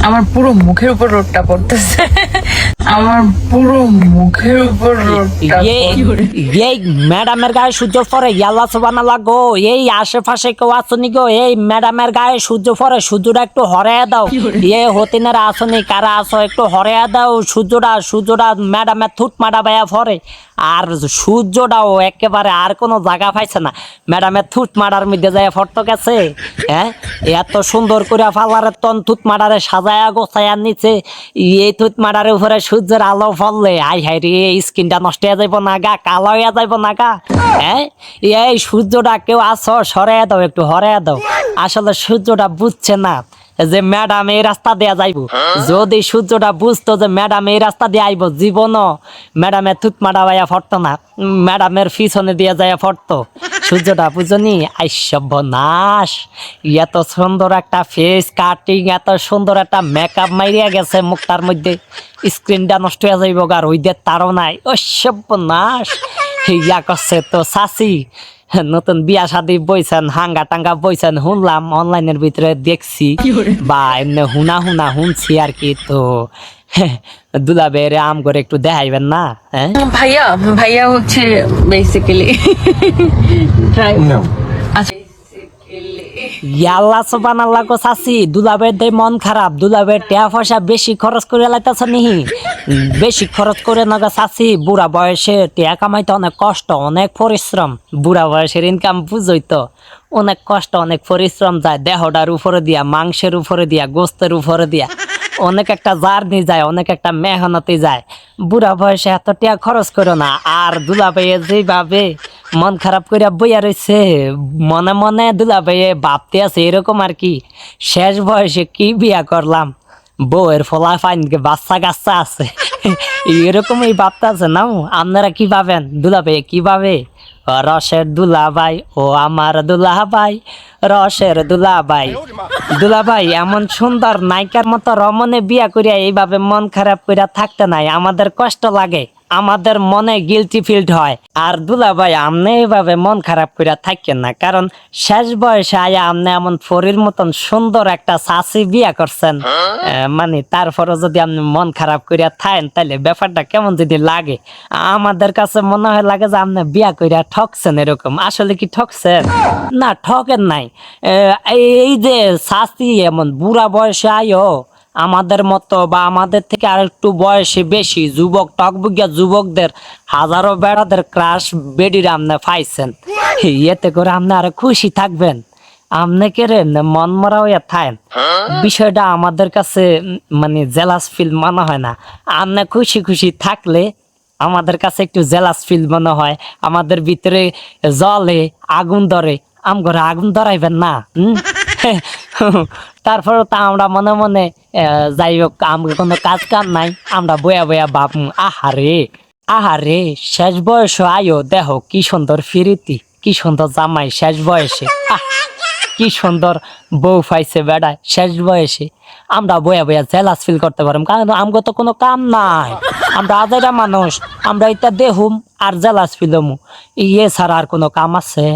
আমার পুরো মুখের উপর রোদটা পড়তেছে। আমার পুরো মুখের উপর রোদটা এই ম্যাডামের গায়ে সূর্য পরে আল্লাহ সুবহানাল্লাহ গো, এই আশেপাশে কেউ আসনি গো, এই ম্যাডামের গায়ে সূর্য পরে, সূর্যটা একটু হরাইয়া দাও। হতিনারা আসনি, কারা আসো একটু হরাইয়া দাও সূর্যটা ম্যাডামের থুট মাডা বাইয়া পরে। আর সূর্যটাও একেবারে আর কোনো জায়গা পাইছে না, ম্যাডামের থুট মাডার মধ্যে যায় ফটো গেছে। হ্যাঁ, এত সুন্দর করে পার্লারের তন থুত মাডারে সাজায়া গোছায়া নিচে, এই থুত মাডারের উপরে সূর্যের আলো ফললে আই হাই রে, স্কিনটা নষ্ট হয়ে যাইব না গা, কালো হয়ে যাইব না গা। হ্যাঁ, এই সূর্যটা কেউ আসো সরাইয়া দাও, একটু হরাইয়া দাও। আসলে সূর্যটা বুঝছে না যে ম্যাডাম এই রাস্তা দেয়া যাইব। যদি সূর্যটা বুঝতো যে ম্যাডাম এই রাস্তা দিয়ে আইব, জীবনও ম্যাডামের থুত মাডা বাইয়া ফটতো না, ম্যাডামের পিছনে দিয়ে যাইয়া ফটতো। সূর্যটা বুঝনি, আইসর্বনাশ, এত সুন্দর একটা ফেস কাটিং, এত সুন্দর একটা মেকআপ মাইরিয়া গেছে মুখটার মধ্যে, স্ক্রিনটা নষ্ট হয়ে যাইব আর ওই দিয়ে তারও নাই। অসর্বনাশ, ইয়া করছে তো চাচি, নতুন বিয়া শাদি বইছেন, হাঙ্গা টাঙ্গা বইছেন শুনলাম, অনলাইনের ভিতরে দেখছি বা এমনি শুনছি আর কি। তো দুলাবের আম করে একটু দেখাইবেন না? হ্যাঁ ভাইয়া, ভাইয়া হচ্ছে বেসিক্যালি আল্লাহ সুবহানাল্লাহ গো চাচি, দুলাবের দে মন খারাপ, দুলাবের টাকা পয়সা বেশি খরচ করে লাইতাছ নিহি, বেশি খরচ করে না গো চাচি। বুড়া বয়সে টাকা কামাইতে অনেক কষ্ট, অনেক পরিশ্রম, বুড়া বয়সের ইনকাম বুঝই তো, অনেক কষ্ট, অনেক পরিশ্রম যায় দেহটার উপরে দিয়া, মাংসের উপরে দিয়া, গোস্তের উপরে দিয়া, অনেক একটা জার্নি যায়, অনেক একটা মেহনতি যায়। বুড়া বয়সে এত টাকা খরচ করো না। আর দুলাভাইয়ে যেভাবে মন খারাপ করে বইয়া রয়েছে, মনে মনে দুলাভাইয়ে ভাবতে আছে এরকম আর কি, শেষ বয়সে কি বিয়া করলাম, বউয়ের ফলা ফাইনকে বাচ্চা কাচ্চা আছে, এরকমই ভাবতে আছে না? আপনারা কি ভাবেন? দুলাভাইয়ে কি ভাবে? রসের দুলাভাই, ও আমার দুলাভাই, রসের দুলাভাই। দুলাভাই এমন সুন্দর নায়িকার মতো রমণে বিয়া করিয়া এইভাবে মন খারাপ করিয়া থাকতে নাই, আমাদের কষ্ট লাগে, আমাদের মনে গিলটি ফিল্ড হয়। আর দুলাভাই আমনে এইভাবে মন খারাপ করিয়া থাকেন না, কারণ শেষ বয়সে আয়া আমনে এমন ফরির মতন সুন্দর একটা চাচি বিয়া করছেন, মানে তারপরে যদি আপনি মন খারাপ করিয়া থাকেন তাহলে ব্যাপারটা কেমন যদি লাগে, আমাদের কাছে মনে হয় লাগে যে আপনি বিয়া করিয়া ঠকছেন এরকম। আসলে কি ঠকছেন? না, ঠকেন নাই। এই যে চাচি এমন বুড়া বয়সে আয়ো আমাদের মতো বা আমাদের থেকে আর একটু বয়সে বেশি যুবক টকবুকিয়া যুবকদের হাজারো বেড়াদের ক্রাশ বেডির আমনে পাইছেন, এতে করে আপনি আরো খুশি থাকবেন। আমনে কে রে মন মরা হইয়া থাকেন, বিষয়টা আমাদের কাছে মানে জেলাস ফিল মনে হয় না। আমনে খুশি খুশি থাকলে আমাদের কাছে একটু জেলাস ফিল মনে হয়, আমাদের ভিতরে জলে আগুন ধরে, আমঘরে আগুন ধরাইবেন না। তারপরে তা আমরা মনে মনে যাই হোক, আমরা কোনো কাজ কাম নাই, আমরা বয়া বয়া ভাব, আহারে আহারে শেষ বয়স আয়ো দেহ কি সুন্দর ফিরিতি, কি সুন্দর জামাই শেষ বয়সে, কি সুন্দর বউ পাইছে বেড়ায় শেষ বয়সে। আমরা বয়া বয়া জেলাস ফিল করতে পারলাম, কারণ আমগো তো কোনো কাম নাই, আমরা আজাইরা মানুষ, আমরা এটা দেহুম আর জেলাস ফিলমু, ইয়ে ছাড়া আর কোনো কাম আছে?